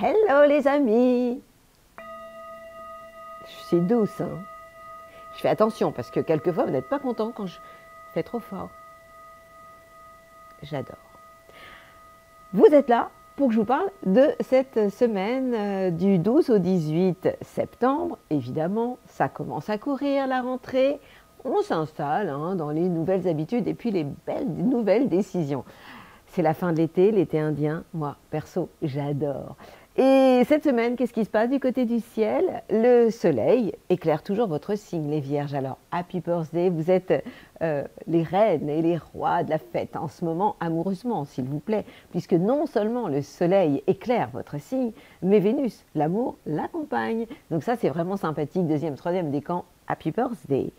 Hello les amis! Je suis douce, hein? Je fais attention parce que quelquefois vous n'êtes pas content quand je fais trop fort. J'adore. Vous êtes là pour que je vous parle de cette semaine du 12 au 18 septembre. Évidemment, ça commence à courir la rentrée. On s'installe dans les nouvelles habitudes et puis les belles nouvelles décisions. C'est la fin de l'été indien. Moi, perso, j'adore. Et cette semaine, qu'est-ce qui se passe du côté du ciel? Le soleil éclaire toujours votre signe, les vierges. Alors, happy birthday, vous êtes les reines et les rois de la fête en ce moment, amoureusement, s'il vous plaît, puisque non seulement le soleil éclaire votre signe, mais Vénus, l'amour, l'accompagne. Donc ça, c'est vraiment sympathique. Deuxième, troisième décan, happy birthday.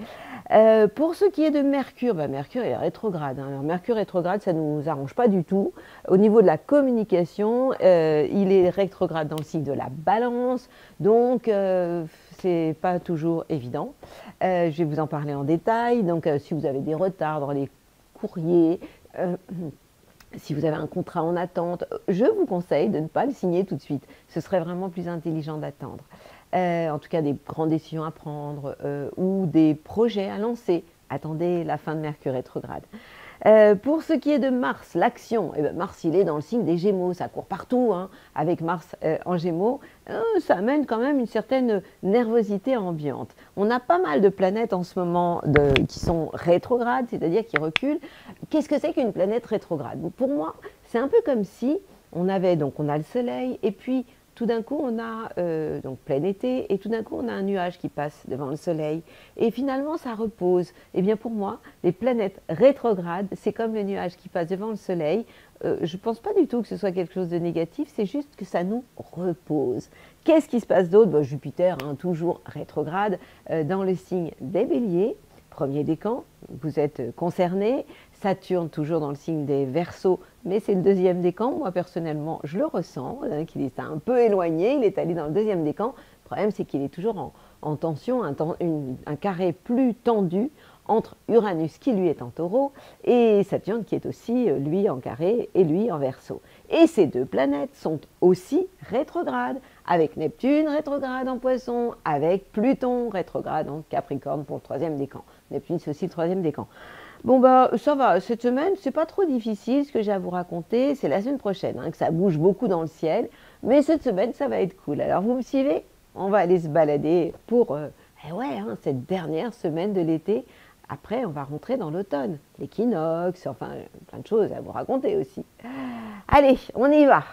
Pour ce qui est de Mercure, Mercure est rétrograde. Alors Mercure rétrograde, ça ne nous arrange pas du tout. Au niveau de la communication, il est rétrograde dans le signe de la Balance, donc c'est pas toujours évident. Je vais vous en parler en détail. Donc si vous avez des retards dans les courriers, si vous avez un contrat en attente, je vous conseille de ne pas le signer tout de suite. Ce serait vraiment plus intelligent d'attendre. En tout cas, des grandes décisions à prendre ou des projets à lancer. Attendez la fin de Mercure rétrograde. Pour ce qui est de Mars, l'action, Mars il est dans le signe des Gémeaux, ça court partout avec Mars en Gémeaux, ça amène quand même une certaine nervosité ambiante. On a pas mal de planètes en ce moment qui sont rétrogrades, c'est-à-dire qui reculent. Qu'est-ce que c'est qu'une planète rétrograde? Pour moi, c'est un peu comme si on a le Soleil et puis tout d'un coup, on a donc plein été, et tout d'un coup, on a un nuage qui passe devant le soleil, et finalement, ça repose. Eh bien, pour moi, les planètes rétrogrades, c'est comme le nuage qui passe devant le soleil. Je ne pense pas du tout que ce soit quelque chose de négatif, c'est juste que ça nous repose. Qu'est-ce qui se passe d'autre? Jupiter, toujours rétrograde, dans le signe des Béliers, premier décan, vous êtes concernés. Saturne, toujours dans le signe des Verseaux, mais c'est le deuxième décan. Moi, personnellement, je le ressens, qu'il est un peu éloigné. Il est allé dans le deuxième décan. Le problème, c'est qu'il est toujours en tension, un carré plus tendu entre Uranus, qui lui est en Taureau, et Saturne, qui est aussi, lui, en carré, et lui, en Verseau. Et ces deux planètes sont aussi rétrogrades, avec Neptune rétrograde en Poisson, avec Pluton rétrograde en Capricorne pour le troisième décan. Neptune, c'est aussi le troisième décan. Bon, ça va, cette semaine, c'est pas trop difficile ce que j'ai à vous raconter. C'est la semaine prochaine que ça bouge beaucoup dans le ciel. Mais cette semaine, ça va être cool. Alors, vous me suivez? On va aller se balader pour cette dernière semaine de l'été. Après, on va rentrer dans l'automne. L'équinoxe, enfin, plein de choses à vous raconter aussi. Allez, on y va!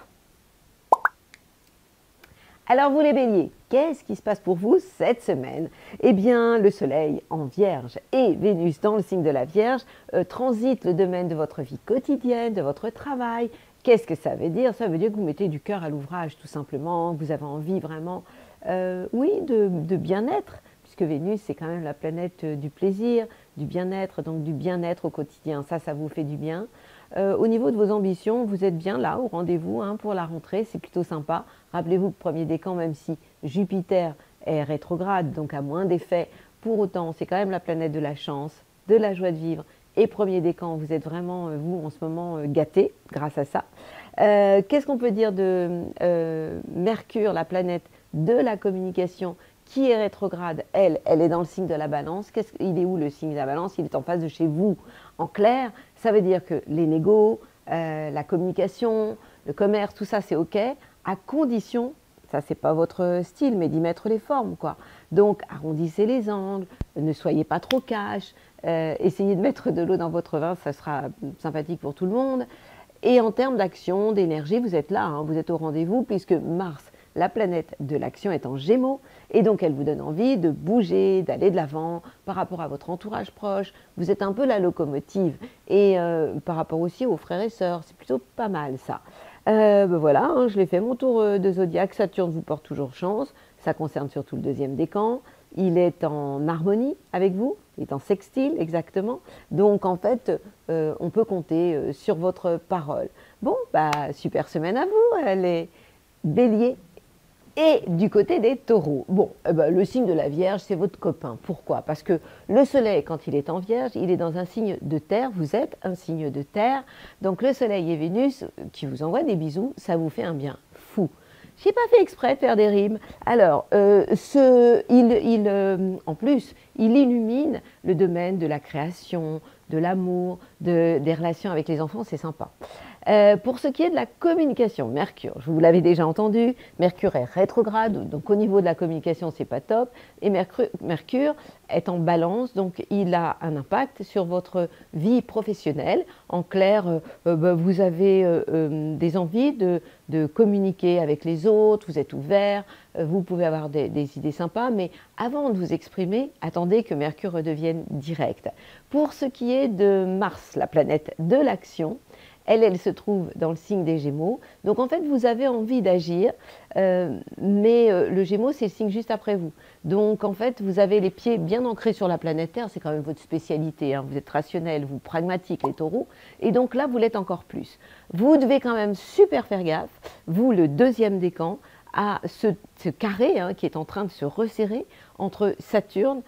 Alors vous les béliers, qu'est-ce qui se passe pour vous cette semaine? Eh bien, le soleil en vierge et Vénus dans le signe de la vierge transitent le domaine de votre vie quotidienne, de votre travail. Qu'est-ce que ça veut dire? Ça veut dire que vous mettez du cœur à l'ouvrage tout simplement, que vous avez envie vraiment, de bien-être, puisque Vénus c'est quand même la planète du plaisir, du bien-être, donc du bien-être au quotidien. Ça vous fait du bien. Au niveau de vos ambitions, vous êtes bien là au rendez-vous pour la rentrée, c'est plutôt sympa. Rappelez-vous que premier décan, même si Jupiter est rétrograde, donc a moins d'effets, pour autant, c'est quand même la planète de la chance, de la joie de vivre. Et premier décan, vous êtes vraiment, vous, en ce moment, gâtés grâce à ça. Qu'est-ce qu'on peut dire de Mercure, la planète de la communication, qui est rétrograde? Elle est dans le signe de la Balance. Il est où le signe de la Balance? Il est en face de chez vous. En clair, ça veut dire que les négos, la communication, le commerce, tout ça, c'est OK, à condition, ça c'est pas votre style, mais d'y mettre les formes, quoi. Donc, arrondissez les angles, ne soyez pas trop cash, essayez de mettre de l'eau dans votre vin, ça sera sympathique pour tout le monde. Et en termes d'action, d'énergie, vous êtes là, vous êtes au rendez-vous, puisque Mars, la planète de l'action, est en Gémeaux, et donc elle vous donne envie de bouger, d'aller de l'avant par rapport à votre entourage proche. Vous êtes un peu la locomotive, et par rapport aussi aux frères et sœurs, c'est plutôt pas mal ça. Voilà, je l'ai fait, mon tour de zodiaque. Saturne vous porte toujours chance, ça concerne surtout le deuxième décan. Il est en harmonie avec vous, il est en sextile exactement. Donc en fait, on peut compter sur votre parole. Bon, super semaine à vous, les béliers. Et du côté des taureaux, le signe de la Vierge, c'est votre copain. Pourquoi? Parce que le soleil, quand il est en Vierge, il est dans un signe de terre, vous êtes un signe de terre. Donc le soleil et Vénus, qui vous envoient des bisous, ça vous fait un bien fou. J'ai pas fait exprès de faire des rimes. Alors, en plus, il illumine le domaine de la création, de l'amour, des relations avec les enfants, c'est sympa. Pour ce qui est de la communication, Mercure, je vous l'avais déjà entendu, Mercure est rétrograde, donc au niveau de la communication, c'est pas top. Et Mercure est en balance, donc il a un impact sur votre vie professionnelle. En clair, vous avez des envies de communiquer avec les autres, vous êtes ouvert, vous pouvez avoir des idées sympas, mais avant de vous exprimer, attendez que Mercure redevienne direct. Pour ce qui est de Mars, la planète de l'action, elle se trouve dans le signe des Gémeaux. Donc en fait, vous avez envie d'agir, mais le Gémeaux, c'est le signe juste après vous. Donc en fait, vous avez les pieds bien ancrés sur la planète Terre, c'est quand même votre spécialité. Hein. Vous êtes rationnel, vous pragmatique, les taureaux. Et donc là, vous l'êtes encore plus. Vous devez quand même super faire gaffe, vous, le deuxième décan, à ce carré hein, qui est en train de se resserrer entre Saturne,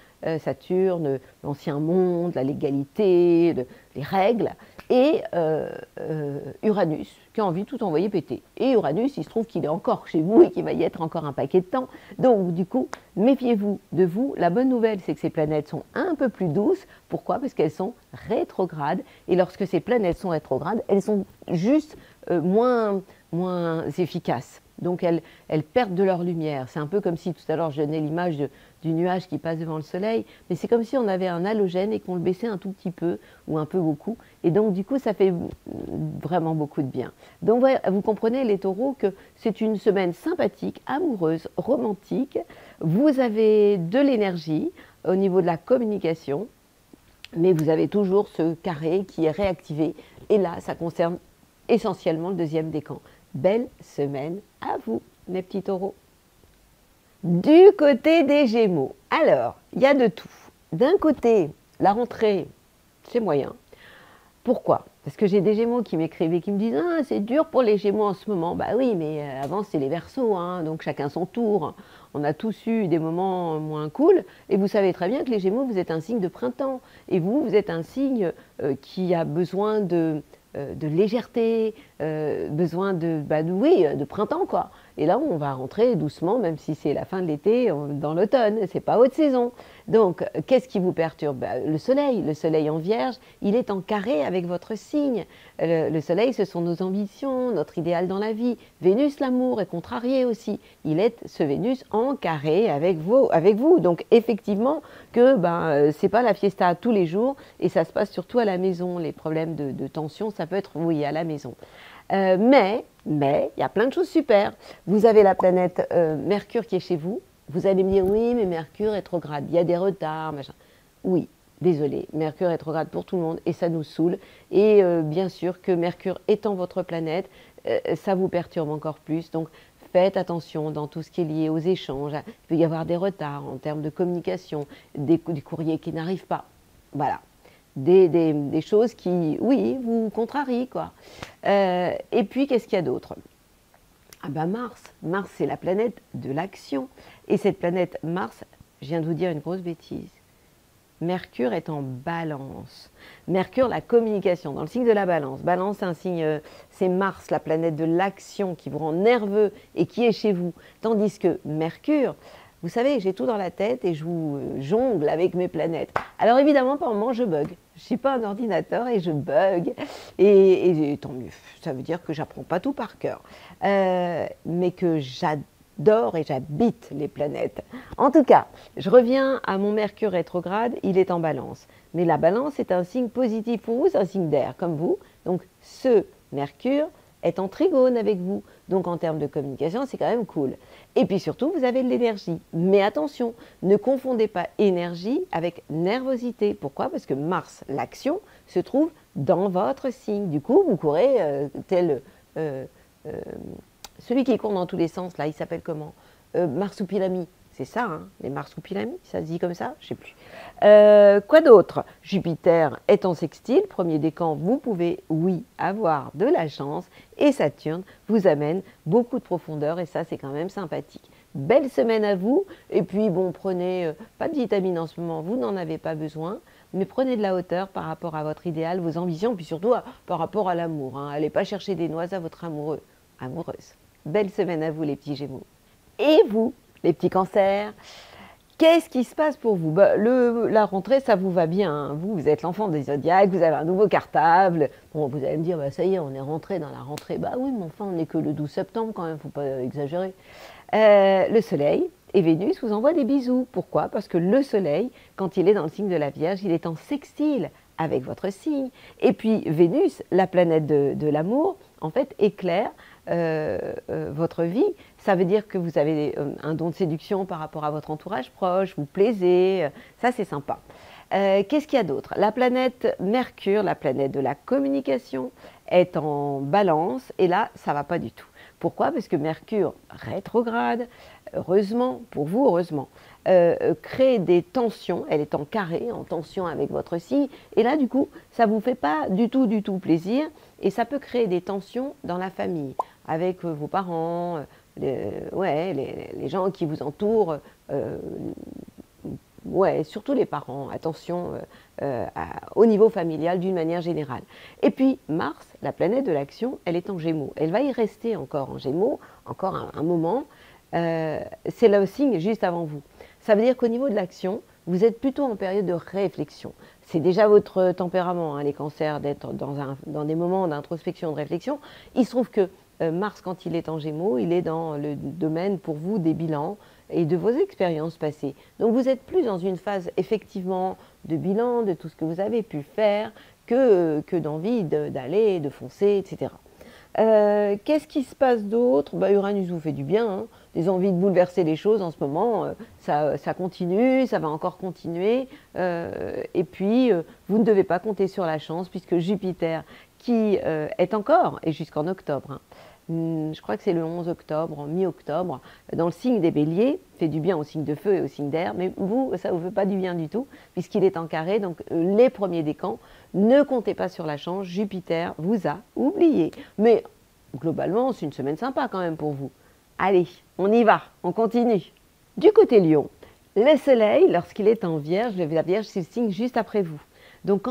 l'ancien monde, la légalité, les règles, et Uranus, qui a envie de tout envoyer péter. Et Uranus, il se trouve qu'il est encore chez vous et qu'il va y être encore un paquet de temps. Donc, du coup, méfiez-vous de vous. La bonne nouvelle, c'est que ces planètes sont un peu plus douces. Pourquoi? Parce qu'elles sont rétrogrades. Et lorsque ces planètes sont rétrogrades, elles sont juste moins efficaces. Donc elles perdent de leur lumière. C'est un peu comme si tout à l'heure je donnais l'image du nuage qui passe devant le soleil, mais c'est comme si on avait un halogène et qu'on le baissait un tout petit peu ou un peu beaucoup. Et donc du coup ça fait vraiment beaucoup de bien. Donc voilà, vous comprenez les taureaux que c'est une semaine sympathique, amoureuse, romantique. Vous avez de l'énergie au niveau de la communication, mais vous avez toujours ce carré qui est réactivé. Et là, ça concerne essentiellement le deuxième décan. Belle semaine à vous, mes petits taureaux. Du côté des Gémeaux, alors, il y a de tout. D'un côté, la rentrée, c'est moyen. Pourquoi? Parce que j'ai des Gémeaux qui m'écrivaient, qui me disent « Ah, c'est dur pour les Gémeaux en ce moment. » Bah oui, mais avant, c'est les Verseaux, hein, donc chacun son tour. On a tous eu des moments moins cool. Et vous savez très bien que les Gémeaux, vous êtes un signe de printemps. Et vous êtes un signe qui a besoin de légèreté, besoin de printemps, quoi. Et là, on va rentrer doucement, même si c'est la fin de l'été, dans l'automne, c'est pas haute saison. Donc, qu'est-ce qui vous perturbe? Le soleil en Vierge, il est en carré avec votre signe. Le soleil, ce sont nos ambitions, notre idéal dans la vie. Vénus, l'amour, est contrarié aussi. Il est, ce Vénus, en carré avec vous. Donc, effectivement, que c'est pas la fiesta tous les jours, et ça se passe surtout à la maison. Les problèmes de tension, ça peut être, oui, à la maison. Mais, il y a plein de choses super. Vous avez la planète Mercure qui est chez vous. Vous allez me dire, oui, mais Mercure rétrograde, il y a des retards, machin. Oui, désolé, Mercure rétrograde pour tout le monde et ça nous saoule. Et bien sûr que Mercure étant votre planète, ça vous perturbe encore plus. Donc, faites attention dans tout ce qui est lié aux échanges. Il peut y avoir des retards en termes de communication, des courriers qui n'arrivent pas. Voilà. Des choses qui, oui, vous contrarient, quoi. Et puis, qu'est-ce qu'il y a d'autre? Ah ben Mars, c'est la planète de l'action. Et cette planète Mars, je viens de vous dire une grosse bêtise. Mercure est en balance. Mercure, la communication, dans le signe de la balance. Balance, c'est un signe, c'est Mars, la planète de l'action qui vous rend nerveux et qui est chez vous. Tandis que Mercure, vous savez, j'ai tout dans la tête et je vous jongle avec mes planètes. Alors évidemment, par moments, je bug. Je ne suis pas un ordinateur et je bug. Et tant mieux, ça veut dire que j'apprends pas tout par cœur. Mais que j'adore et j'habite les planètes. En tout cas, je reviens à mon Mercure rétrograde, il est en balance. Mais la balance est un signe positif pour vous, c'est un signe d'air, comme vous. Donc ce Mercure est en trigone avec vous. Donc en termes de communication, c'est quand même cool. Et puis surtout, vous avez de l'énergie. Mais attention, ne confondez pas énergie avec nervosité. Pourquoi? Parce que Mars, l'action, se trouve dans votre signe. Du coup, vous courez celui qui court dans tous les sens, là, il s'appelle comment? Marsupilami. C'est ça, hein, les marsupilamis, ça se dit comme ça? Je ne sais plus. Quoi d'autre? Jupiter est en sextile, premier décan, vous pouvez, oui, avoir de la chance. Et Saturne vous amène beaucoup de profondeur et ça, c'est quand même sympathique. Belle semaine à vous. Et puis, bon, prenez pas de vitamines en ce moment, vous n'en avez pas besoin. Mais prenez de la hauteur par rapport à votre idéal, vos ambitions, puis surtout par rapport à l'amour. Hein. Allez pas chercher des noises à votre amoureux, amoureuse. belle semaine à vous les petits Gémeaux. Et vous, les petits Cancers, qu'est-ce qui se passe pour vous? La rentrée, ça vous va bien, hein. Vous êtes l'enfant des zodiaques, vous avez un nouveau cartable. Bon, vous allez me dire, ça y est, on est rentré dans la rentrée. Bah oui, mais enfin, on n'est que le 12 septembre quand même, faut pas exagérer. Le soleil et Vénus vous envoient des bisous. Pourquoi? Parce que le soleil, quand il est dans le signe de la Vierge, il est en sextile avec votre signe. Et puis Vénus, la planète de l'amour, en fait, éclaire votre vie. Ça veut dire que vous avez un don de séduction par rapport à votre entourage proche, vous plaisez, ça c'est sympa. Qu'est-ce qu'il y a d'autre? La planète Mercure, la planète de la communication, est en balance et là, ça ne va pas du tout. Pourquoi? Parce que Mercure rétrograde, heureusement, pour vous, heureusement, crée des tensions, elle est en carré, en tension avec votre signe, et là, du coup, ça ne vous fait pas du tout plaisir, et ça peut créer des tensions dans la famille, avec vos parents, les gens qui vous entourent, surtout les parents, attention au niveau familial d'une manière générale. Et puis Mars, la planète de l'action, elle est en Gémeaux. Elle va y rester encore en Gémeaux, encore un moment. C'est le signe juste avant vous. Ça veut dire qu'au niveau de l'action, vous êtes plutôt en période de réflexion. C'est déjà votre tempérament, hein, les cancers, d'être dans des moments d'introspection, de réflexion. Il se trouve que Mars, quand il est en Gémeaux, il est dans le domaine pour vous des bilans et de vos expériences passées. Donc vous êtes plus dans une phase effectivement de bilan, de tout ce que vous avez pu faire, que d'envie d'aller, de foncer, etc. Qu'est-ce qui se passe d'autre? Uranus vous fait du bien, hein. Des envies de bouleverser les choses en ce moment, ça continue, ça va encore continuer. Et puis, vous ne devez pas compter sur la chance puisque Jupiter, qui est encore, et jusqu'en octobre, hein, je crois que c'est le 11 octobre, mi-octobre, dans le signe des Béliers, fait du bien au signe de feu et au signe d'air, mais vous, ça ne vous fait pas du bien du tout, puisqu'il est en carré, donc les premiers décans, ne comptez pas sur la chance, Jupiter vous a oublié. Mais globalement, c'est une semaine sympa quand même pour vous. Allez, on y va, on continue. Du côté Lion, le soleil, lorsqu'il est en Vierge, la Vierge, c'est le signe juste après vous. Donc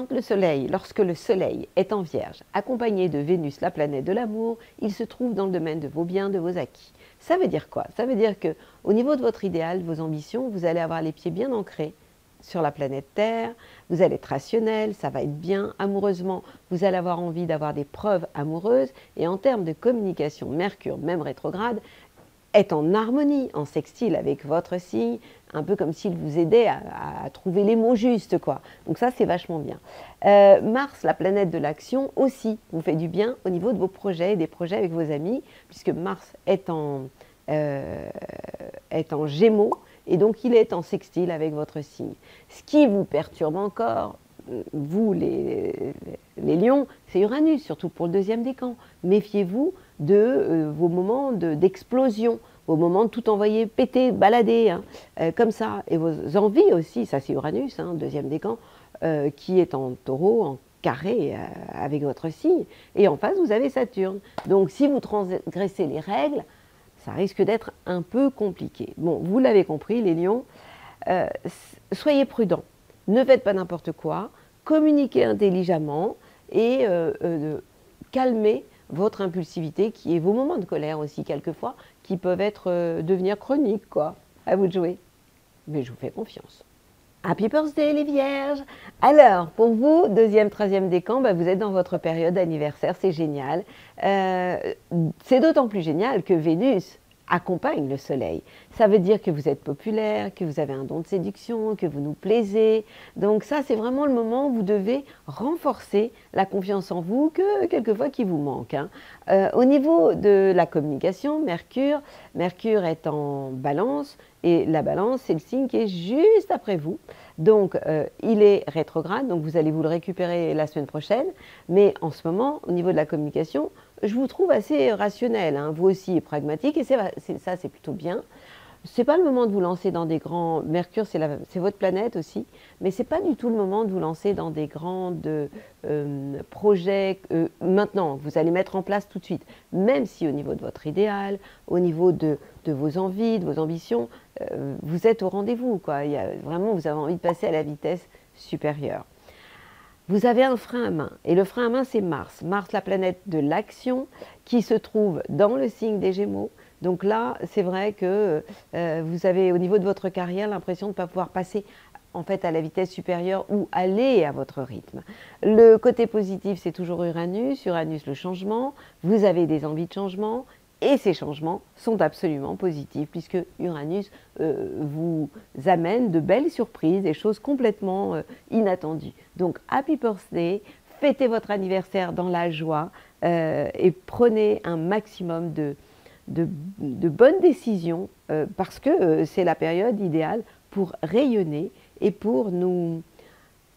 lorsque le soleil est en Vierge, accompagné de Vénus, la planète de l'amour, il se trouve dans le domaine de vos biens, de vos acquis. Ça veut dire quoi? Ça veut dire qu'au niveau de votre idéal, vos ambitions, vous allez avoir les pieds bien ancrés sur la planète Terre, vous allez être rationnel, ça va être bien amoureusement, vous allez avoir envie d'avoir des preuves amoureuses, et en termes de communication, Mercure, même rétrograde, est en harmonie, en sextile avec votre signe, un peu comme s'il vous aidait à trouver les mots justes, quoi. Donc ça, c'est vachement bien. Mars, la planète de l'action, aussi vous fait du bien au niveau de vos projets, des projets avec vos amis, puisque Mars est en Gémeaux, et donc il est en sextile avec votre signe. Ce qui vous perturbe encore, vous les lions, c'est Uranus, surtout pour le deuxième décan. Méfiez-vous de vos moments d'explosion, vos moments de tout envoyer péter, balader, hein, comme ça. Et vos envies aussi, ça c'est Uranus, hein, deuxième décan, qui est en taureau, en carré avec votre signe. Et en face, vous avez Saturne. Donc si vous transgressez les règles, ça risque d'être un peu compliqué. Bon, vous l'avez compris, les lions, soyez prudents. Ne faites pas n'importe quoi, communiquez intelligemment et calmez votre impulsivité, qui est vos moments de colère aussi quelquefois, qui peuvent devenir chroniques, quoi. À vous de jouer. Mais je vous fais confiance. Happy birthday les vierges! Alors, pour vous, deuxième, troisième décan, vous êtes dans votre période d'anniversaire, c'est génial. C'est d'autant plus génial que Vénus accompagne le soleil. Ça veut dire que vous êtes populaire, que vous avez un don de séduction, que vous nous plaisez. Donc ça, c'est vraiment le moment où vous devez renforcer la confiance en vous, que quelquefois qui vous manque, hein. Au niveau de la communication, Mercure est en balance, et la balance, c'est le signe qui est juste après vous. Donc, il est rétrograde, donc vous allez vous le récupérer la semaine prochaine. Mais en ce moment, au niveau de la communication, je vous trouve assez rationnel, hein, vous aussi, et pragmatique, et ça, c'est plutôt bien. Ce n'est pas le moment de vous lancer dans des grands... Mercure, c'est votre planète aussi, mais ce n'est pas du tout le moment de vous lancer dans des grands projets maintenant, vous allez mettre en place tout de suite. Même si au niveau de votre idéal, au niveau de vos envies, de vos ambitions, vous êtes au rendez-vous, quoi. Vraiment, vous avez envie de passer à la vitesse supérieure. vous avez un frein à main. Et le frein à main, c'est Mars. Mars, la planète de l'action, qui se trouve dans le signe des Gémeaux. Donc là, c'est vrai que vous avez, au niveau de votre carrière, l'impression de ne pas pouvoir passer en fait à la vitesse supérieure ou aller à votre rythme. Le côté positif, c'est toujours Uranus. Uranus, le changement. Vous avez des envies de changement. Et ces changements sont absolument positifs puisque Uranus vous amène de belles surprises, des choses complètement inattendues. Donc, happy birthday, fêtez votre anniversaire dans la joie et prenez un maximum de bonnes décisions parce que c'est la période idéale pour rayonner et pour nous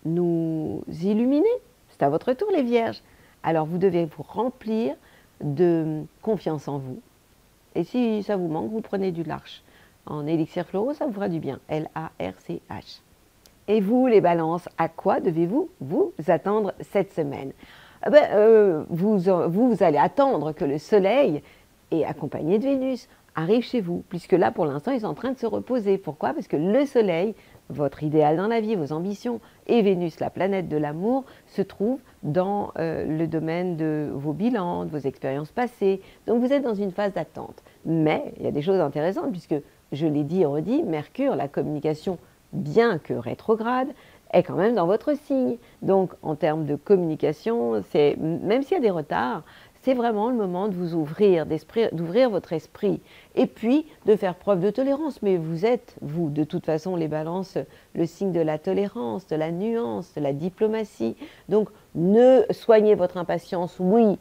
illuminer. C'est à votre tour les Vierges. Alors, vous devez vous remplir de confiance en vous. Et si ça vous manque, vous prenez du Larch. En élixir floraux, ça vous fera du bien. L-A-R-C-H. Et vous, les balances, à quoi devez-vous vous attendre cette semaine? Vous allez attendre que le soleil, et accompagné de Vénus, arrive chez vous. Puisque là, pour l'instant, ils sont en train de se reposer. Pourquoi? Parce que le soleil, votre idéal dans la vie, vos ambitions, et Vénus, la planète de l'amour, se trouvent dans le domaine de vos bilans, de vos expériences passées. Donc vous êtes dans une phase d'attente. Mais il y a des choses intéressantes puisque, je l'ai dit et redit, Mercure, la communication, bien que rétrograde, est quand même dans votre signe. Donc en termes de communication, même s'il y a des retards, c'est vraiment le moment de vous ouvrir, d'ouvrir votre esprit et puis de faire preuve de tolérance. Mais vous êtes, vous, de toute façon, les balances, le signe de la tolérance, de la nuance, de la diplomatie. Donc, ne soignez votre impatience. Oui,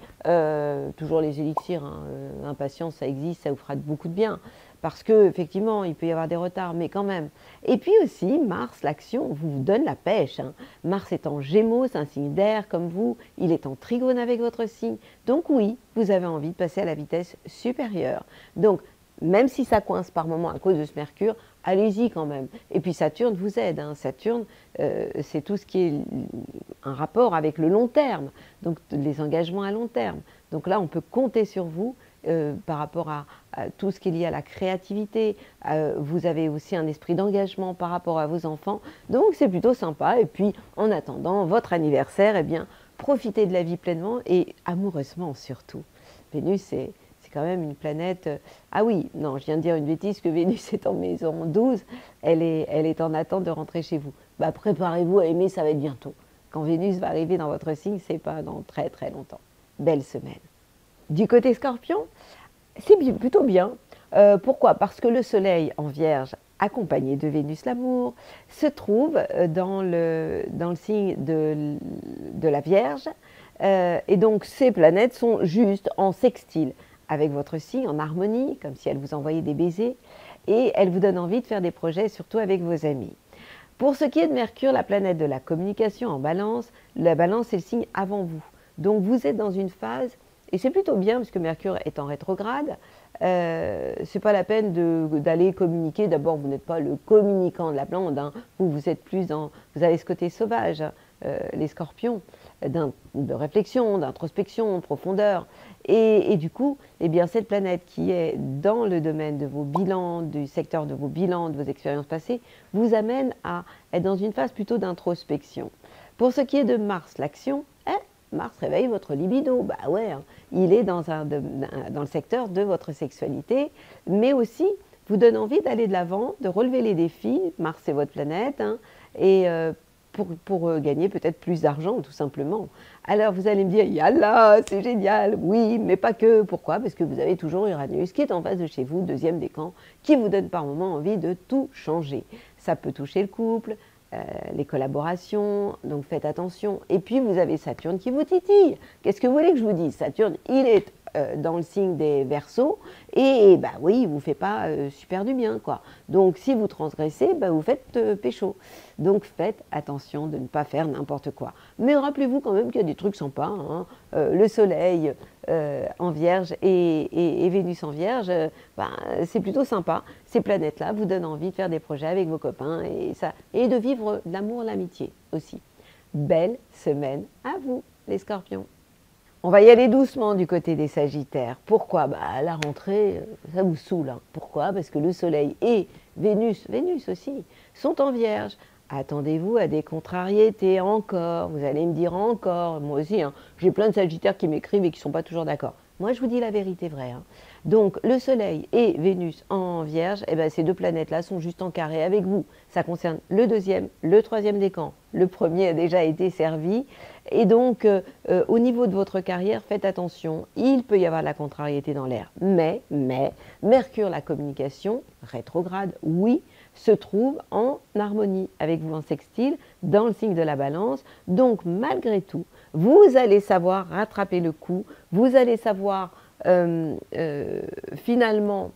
toujours les élixirs, hein, impatience, ça existe, ça vous fera beaucoup de bien. Parce qu'effectivement, il peut y avoir des retards, mais quand même. Et puis aussi, Mars, l'action, vous donne la pêche. Hein. Mars est en Gémeaux, c'est un signe d'air comme vous. Il est en trigone avec votre signe. Donc oui, vous avez envie de passer à la vitesse supérieure. Donc, même si ça coince par moments à cause de ce Mercure, allez-y quand même. Et puis Saturne vous aide. Hein. Saturne, c'est tout ce qui est un rapport avec le long terme. Donc, les engagements à long terme. Donc là, on peut compter sur vous. Par rapport à tout ce qui est lié à la créativité, vous avez aussi un esprit d'engagement par rapport à vos enfants, donc c'est plutôt sympa. Et puis en attendant votre anniversaire, eh bien, profitez de la vie pleinement et amoureusement surtout. Vénus, c'est quand même une planète... Ah oui, non, je viens de dire une bêtise, que Vénus est en maison 12, elle est en attente de rentrer chez vous. Bah, préparez-vous à aimer, ça va être bientôt. Quand Vénus va arriver dans votre signe, c'est pas dans très très longtemps. Belle semaine. Du côté Scorpion, c'est plutôt bien. Pourquoi? Parce que le Soleil en Vierge, accompagné de Vénus l'amour, se trouve dans le signe de la Vierge. Et donc ces planètes sont juste en sextile avec votre signe, en harmonie, comme si elles vous envoyaient des baisers. Et elles vous donnent envie de faire des projets, surtout avec vos amis. Pour ce qui est de Mercure, la planète de la communication en Balance, la Balance c'est le signe avant vous. Donc vous êtes dans une phase... Et c'est plutôt bien, puisque Mercure est en rétrograde, c'est pas la peine d'aller communiquer. D'abord, vous n'êtes pas le communicant de la plante, hein. Vous êtes plus dans... Vous avez ce côté sauvage, les scorpions, de réflexion, d'introspection, de profondeur. Et du coup, eh bien, cette planète qui est dans le domaine de vos bilans, du secteur de vos bilans, de vos expériences passées, vous amène à être dans une phase plutôt d'introspection. Pour ce qui est de Mars, l'action, Mars réveille votre libido, bah ouais, hein. Il est dans le secteur de votre sexualité, mais aussi vous donne envie d'aller de l'avant, de relever les défis. Mars c'est votre planète, hein, et pour gagner peut-être plus d'argent tout simplement. Alors vous allez me dire, yallah, c'est génial, oui, mais pas que. Pourquoi? Parce que vous avez toujours Uranus qui est en face de chez vous, deuxième décan, qui vous donne par moments envie de tout changer. Ça peut toucher le couple, les collaborations, donc faites attention. Et puis vous avez Saturne qui vous titille. Qu'est-ce que vous voulez que je vous dise? Saturne, il est dans le signe des Verseaux et bah oui, il vous fait pas super du bien, quoi. Donc si vous transgressez, bah, vous faites pécho. Donc faites attention de ne pas faire n'importe quoi. Mais rappelez-vous quand même qu'il y a des trucs sympas, hein. Le Soleil en Vierge et Vénus en Vierge, bah, c'est plutôt sympa. Ces planètes-là vous donnent envie de faire des projets avec vos copains et de vivre l'amour, l'amitié aussi. Belle semaine à vous, les Scorpions. On va y aller doucement du côté des Sagittaires. Pourquoi? Bah, la rentrée, ça vous saoule. Hein. Pourquoi? Parce que le Soleil et Vénus aussi, sont en Vierge. Attendez-vous à des contrariétés encore. Vous allez me dire encore, moi aussi, hein, j'ai plein de Sagittaires qui m'écrivent et qui ne sont pas toujours d'accord. Moi, je vous dis la vérité vraie. Hein. Donc, le Soleil et Vénus en Vierge, eh ben, ces deux planètes-là sont juste en carré avec vous. Ça concerne le deuxième, le troisième décan. Le premier a déjà été servi. Et donc, au niveau de votre carrière, faites attention. Il peut y avoir de la contrariété dans l'air. Mais, Mercure, la communication, rétrograde, oui, se trouve en harmonie avec vous en sextile dans le signe de la Balance. Donc, malgré tout, vous allez savoir rattraper le coup. Vous allez savoir finalement,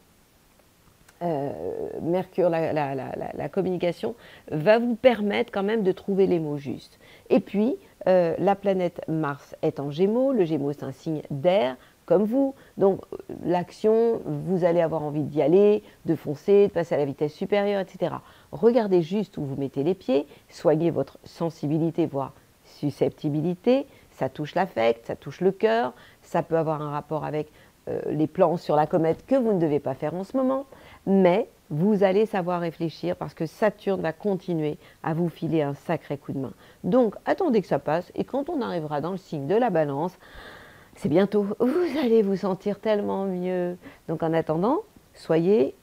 Mercure, la communication, va vous permettre quand même de trouver les mots justes. Et puis, la planète Mars est en Gémeaux. Le Gémeaux, c'est un signe d'air, comme vous. Donc, l'action, vous allez avoir envie d'y aller, de foncer, de passer à la vitesse supérieure, etc. Regardez juste où vous mettez les pieds, soignez votre sensibilité, voire susceptibilité. Ça touche l'affect, ça touche le cœur, ça peut avoir un rapport avec les plans sur la comète que vous ne devez pas faire en ce moment, mais vous allez savoir réfléchir parce que Saturne va continuer à vous filer un sacré coup de main. Donc, attendez que ça passe et quand on arrivera dans le signe de la Balance, c'est bientôt, vous allez vous sentir tellement mieux. Donc, en attendant, soyez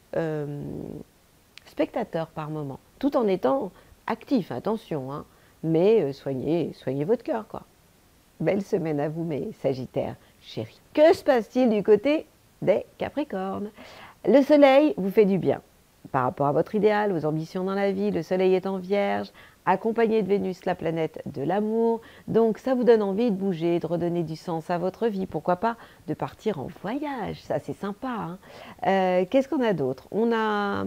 spectateur par moment, tout en étant actif, attention, hein, mais soignez votre cœur, quoi. Belle semaine à vous, mes Sagittaires chéris. Que se passe-t-il du côté des Capricornes? Le Soleil vous fait du bien. Par rapport à votre idéal, vos ambitions dans la vie, le Soleil est en Vierge, accompagné de Vénus, la planète de l'amour. Donc ça vous donne envie de bouger, de redonner du sens à votre vie. Pourquoi pas de partir en voyage, ça c'est sympa. Hein. Qu'est-ce qu'on a d'autre? On a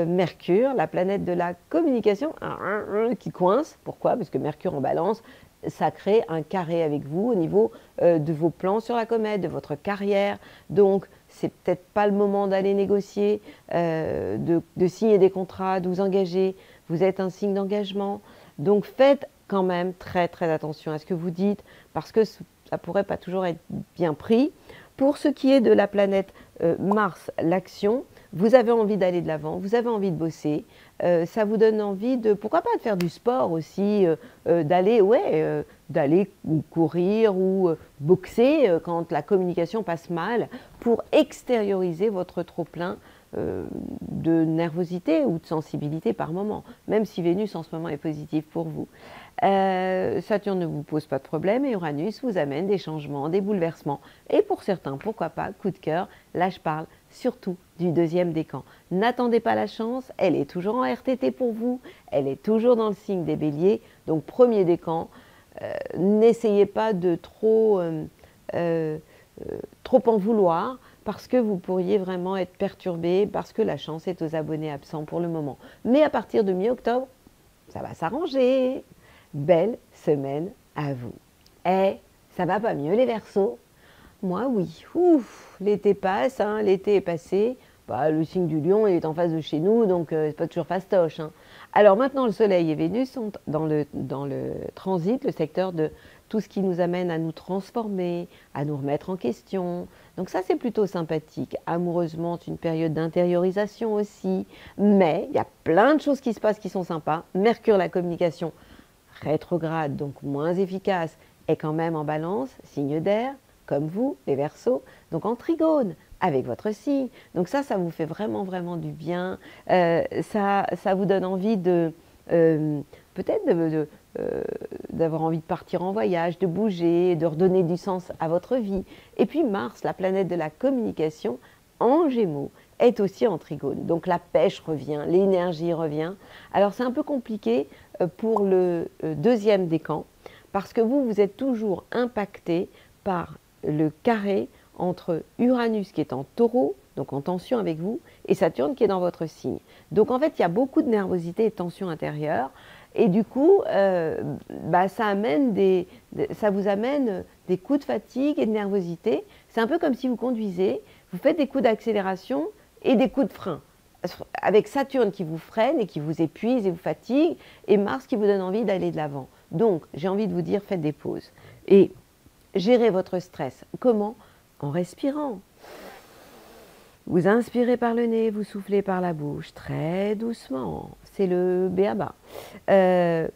Mercure, la planète de la communication, qui coince. Pourquoi? Parce que Mercure en Balance, ça crée un carré avec vous au niveau de vos plans sur la comète, de votre carrière. Donc, c'est peut-être pas le moment d'aller négocier, de signer des contrats, de vous engager. Vous êtes un signe d'engagement. Donc, faites quand même très, très attention à ce que vous dites parce que ça pourrait pas toujours être bien pris. Pour ce qui est de la planète Mars, l'action, vous avez envie d'aller de l'avant, vous avez envie de bosser, ça vous donne envie de, pourquoi pas de faire du sport aussi, d'aller courir ou boxer quand la communication passe mal pour extérioriser votre trop-plein de nervosité ou de sensibilité par moment, même si Vénus en ce moment est positive pour vous. Saturne ne vous pose pas de problème et Uranus vous amène des changements, des bouleversements. Et pour certains, pourquoi pas, coup de cœur, là je parle surtout du deuxième décan. N'attendez pas la chance, elle est toujours en RTT pour vous, elle est toujours dans le signe des béliers. Donc premier décan, n'essayez pas de trop en vouloir parce que vous pourriez vraiment être perturbé parce que la chance est aux abonnés absents pour le moment. Mais à partir de mi-octobre, ça va s'arranger. Belle semaine à vous. Eh, ça va pas mieux les Verseaux? Moi oui. Ouf, l'été passe, hein, l'été est passé. Bah, le signe du lion est en face de chez nous, donc c'est pas toujours fastoche. Hein. Alors maintenant, le Soleil et Vénus sont dans le transit, le secteur de tout ce qui nous amène à nous transformer, à nous remettre en question. Donc ça, c'est plutôt sympathique. Amoureusement, c'est une période d'intériorisation aussi. Mais il y a plein de choses qui se passent qui sont sympas. Mercure, la communication, rétrograde, donc moins efficace, est quand même en Balance, signe d'air, comme vous, les Verseaux, donc en trigone avec votre signe. Donc ça vous fait vraiment, vraiment du bien. Ça vous donne envie de, peut-être d'avoir envie de partir en voyage, de bouger, de redonner du sens à votre vie. Et puis Mars, la planète de la communication, en Gémeaux, est aussi en trigone. Donc la pêche revient, l'énergie revient. Alors c'est un peu compliqué pour le deuxième décan, parce que vous êtes toujours impacté par le carré entre Uranus qui est en Taureau, donc en tension avec vous, et Saturne qui est dans votre signe. Donc en fait, il y a beaucoup de nervosité et de tension intérieure, et du coup, ça vous amène des coups de fatigue et de nervosité. C'est un peu comme si vous conduisez, vous faites des coups d'accélération et des coups de frein. Avec Saturne qui vous freine et qui vous épuise et vous fatigue, et Mars qui vous donne envie d'aller de l'avant. Donc, j'ai envie de vous dire, faites des pauses. Et gérez votre stress. Comment? En respirant. Vous inspirez par le nez, vous soufflez par la bouche, très doucement. C'est le b.a.-ba.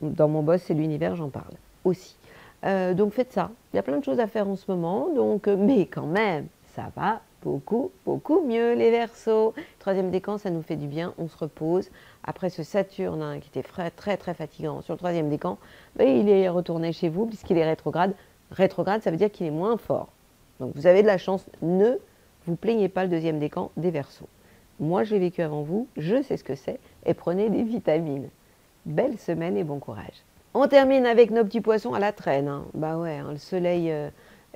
Dans mon boss, c'est l'univers, j'en parle aussi. Donc faites ça. Il y a plein de choses à faire en ce moment, donc, mais quand même, ça va beaucoup, beaucoup mieux les Verseaux. Troisième décan, ça nous fait du bien, on se repose. Après ce Saturne hein, qui était très très fatigant sur le troisième décan, ben, il est retourné chez vous puisqu'il est rétrograde. Rétrograde, ça veut dire qu'il est moins fort. Donc vous avez de la chance, ne vous plaignez pas le deuxième décan des Verseaux. Moi, je l'ai vécu avant vous, je sais ce que c'est, et prenez des vitamines. Belle semaine et bon courage. On termine avec nos petits poissons à la traîne. Hein. Bah ouais, hein, le Soleil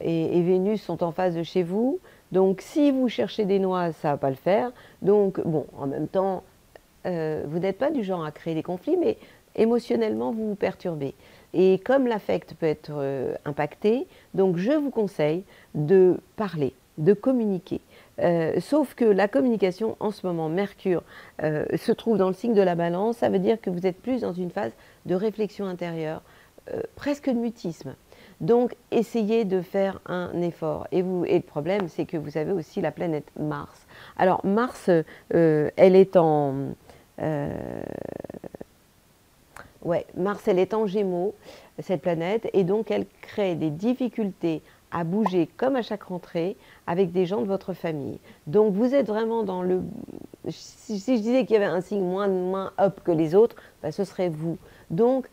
et Vénus sont en face de chez vous. Donc si vous cherchez des noix, ça ne va pas le faire. Donc bon, en même temps, vous n'êtes pas du genre à créer des conflits, mais émotionnellement, vous vous perturbez. Et comme l'affect peut être impacté, donc je vous conseille de parler, de communiquer. Sauf que la communication, en ce moment, Mercure se trouve dans le signe de la Balance, ça veut dire que vous êtes plus dans une phase de réflexion intérieure, presque de mutisme. Donc, essayez de faire un effort. Et le problème, c'est que vous avez aussi la planète Mars. Alors, Mars, elle est en... Mars, elle est en Gémeaux, cette planète, et donc elle crée des difficultés à bouger comme à chaque rentrée avec des gens de votre famille. Donc vous êtes vraiment dans le... Si je disais qu'il y avait un signe moins up que les autres, ben, ce serait vous. Donc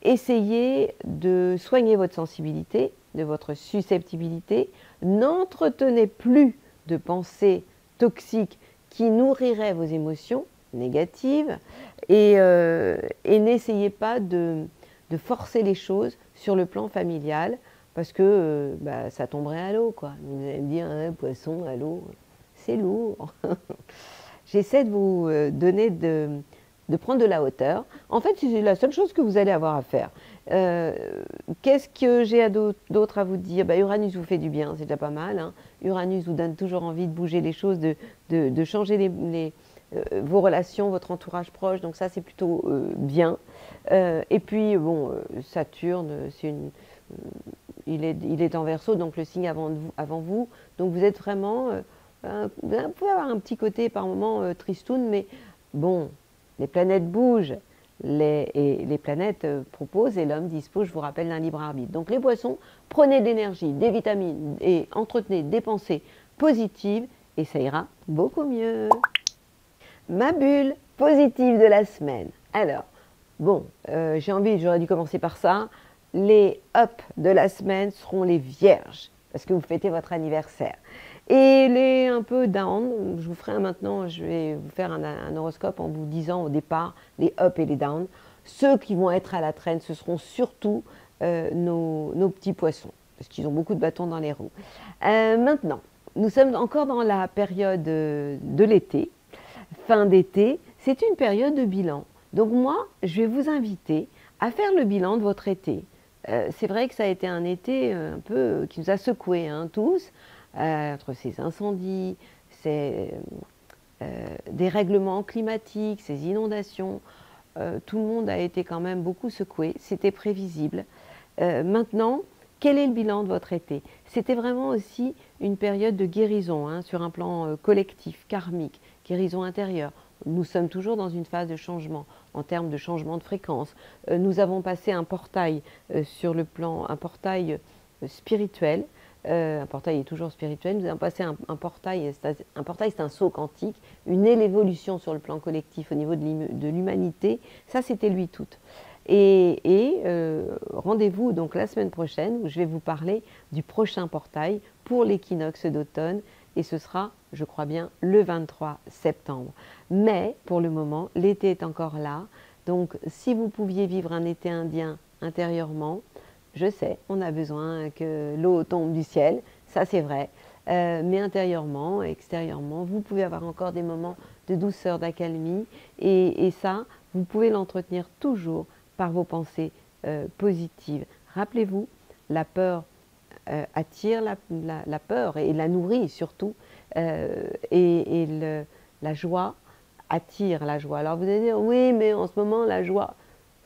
essayez de soigner votre sensibilité, de votre susceptibilité. N'entretenez plus de pensées toxiques qui nourriraient vos émotions négatives et n'essayez pas de forcer les choses sur le plan familial parce que ça tomberait à l'eau, quoi. Vous allez me dire, hein, poisson à l'eau, c'est lourd. J'essaie de vous donner de prendre de la hauteur. En fait, c'est la seule chose que vous allez avoir à faire. Qu'est-ce que j'ai d'autre à vous dire? Uranus vous fait du bien, c'est déjà pas mal. Hein. Uranus vous donne toujours envie de bouger les choses, de changer vos relations, votre entourage proche, donc ça c'est plutôt bien. Et puis bon, Saturne, il est en Verseau, donc le signe avant vous, donc vous êtes vraiment, vous pouvez avoir un petit côté par moment tristoun, mais bon, les planètes bougent, les planètes proposent et l'homme dispose, je vous rappelle, d'un libre arbitre. Donc les poissons, prenez de l'énergie, des vitamines et entretenez des pensées positives et ça ira beaucoup mieux. Ma bulle positive de la semaine. Alors, bon, j'aurais dû commencer par ça. Les up de la semaine seront les vierges, parce que vous fêtez votre anniversaire. Et les un peu down, je vous ferai maintenant, je vais vous faire un horoscope en vous disant au départ les up et les down. Ceux qui vont être à la traîne, ce seront surtout nos petits poissons, parce qu'ils ont beaucoup de bâtons dans les roues. Maintenant, nous sommes encore dans la période de l'été. Fin d'été, c'est une période de bilan. Donc moi, je vais vous inviter à faire le bilan de votre été. C'est vrai que ça a été un été un peu qui nous a secoués hein, tous, entre ces incendies, ces dérèglements climatiques, ces inondations. Tout le monde a été quand même beaucoup secoué, c'était prévisible. Maintenant, quel est le bilan de votre été? C'était vraiment aussi une période de guérison hein, sur un plan collectif, karmique, guérison intérieure. Nous sommes toujours dans une phase de changement, en termes de changement de fréquence. Nous avons passé un portail sur le plan, un portail spirituel. Un portail est toujours spirituel. Nous avons passé un portail, c'est un saut quantique, une évolution sur le plan collectif au niveau de l'humanité. Ça, c'était lui tout. Et rendez-vous donc la semaine prochaine où je vais vous parler du prochain portail pour l'équinoxe d'automne et ce sera, je crois bien, le 23 septembre. Mais pour le moment, l'été est encore là. Donc si vous pouviez vivre un été indien intérieurement, je sais, on a besoin que l'eau tombe du ciel, ça c'est vrai. Mais intérieurement, extérieurement, vous pouvez avoir encore des moments de douceur, d'accalmie et ça, vous pouvez l'entretenir toujours par vos pensées positives. Rappelez-vous, la peur attire la peur et la nourrit surtout, la joie attire la joie. Alors vous allez dire, oui, mais en ce moment, la joie,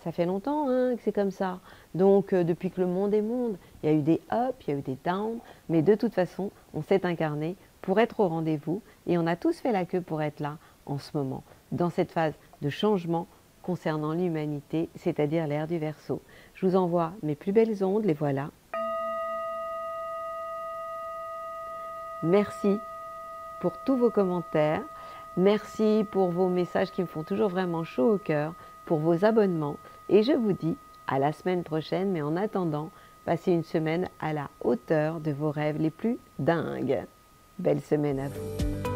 ça fait longtemps hein, que c'est comme ça. Donc, depuis que le monde est monde, il y a eu des ups, il y a eu des downs, mais de toute façon, on s'est incarné pour être au rendez-vous et on a tous fait la queue pour être là en ce moment, dans cette phase de changement concernant l'humanité, c'est-à-dire l'ère du Verseau. Je vous envoie mes plus belles ondes, les voilà. Merci pour tous vos commentaires, merci pour vos messages qui me font toujours vraiment chaud au cœur, pour vos abonnements et je vous dis à la semaine prochaine, mais en attendant, passez une semaine à la hauteur de vos rêves les plus dingues. Belle semaine à vous.